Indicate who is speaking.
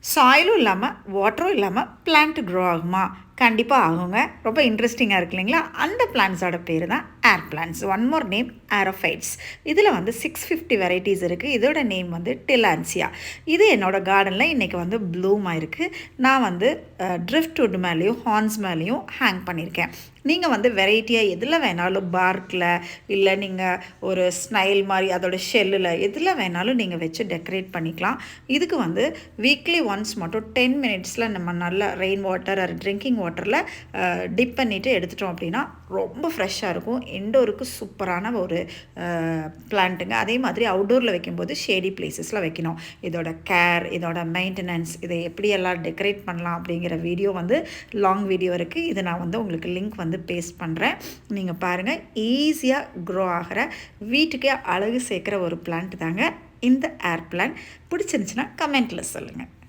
Speaker 1: சாயிலும் இல்லாமல் வாட்டரும் இல்லாமல் plant grow ஆகுமா? கண்டிப்பாக ஆகுங்க. ரொம்ப இன்ட்ரெஸ்டிங்காக இருக்கு இல்லைங்களா? அந்த பிளான்ட்ஸோட பேர் தான் air plants. One more name aerophytes. இதில் வந்து 650 வெரைட்டிஸ் இருக்குது. இதோட நேம் வந்து டிலான்சியா. இது என்னோடய கார்டனில் இன்றைக்கி வந்து ப்ளூம் ஆயிருக்கு. நான் வந்து ட்ரிஃப்ட்வுட் மேலேயும் ஹார்ன்ஸ் மேலேயும் ஹேங் பண்ணியிருக்கேன். நீங்கள் வந்து வெரைட்டியாக எதில் வேணாலும் பார்க்கில் இல்லை நீங்கள் ஒரு ஸ்னைல் மாதிரி அதோட ஷெல்லில் எதில் வேணாலும் நீங்கள் வச்சு டெக்கரேட் பண்ணிக்கலாம். இதுக்கு வந்து வீக்லி ஒன்ஸ் மட்டும் 10 மினிட்ஸில் நம்ம நல்ல ரெயின் வாட்டர் ஆர் ட்ரிங்கிங் வாட்டரில் டிப் பண்ணிவிட்டு எடுத்துட்டோம் அப்படின்னா ரொம்ப ஃப்ரெஷ்ஷாக இருக்கும். இன்டோருக்கு சூப்பரான ஒரு பிளான்ட்டுங்க. அதே மாதிரி அவுட்டோரில் வைக்கும்போது ஷேடி பிளேசஸில் வைக்கணும். இதோட கேர், இதோட மெயின்டெனன்ஸ், இதை எப்படியெல்லாம் டெக்கரேட் பண்ணலாம் அப்படிங்கிற வீடியோ வந்து லாங் வீடியோ இருக்குது. இது நான் வந்து உங்களுக்கு லிங்க் வந்து பேஸ்ட் பண்ணுறேன். நீங்கள் பாருங்கள், ஈஸியாக க்ரோ ஆகிற வீட்டுக்கே அழகு சேர்க்குற ஒரு பிளான்ட் தாங்க இந்த ஏர் பிளான்ட். பிடிச்சிருந்துச்சுன்னா கமெண்ட்டில் சொல்லுங்கள்.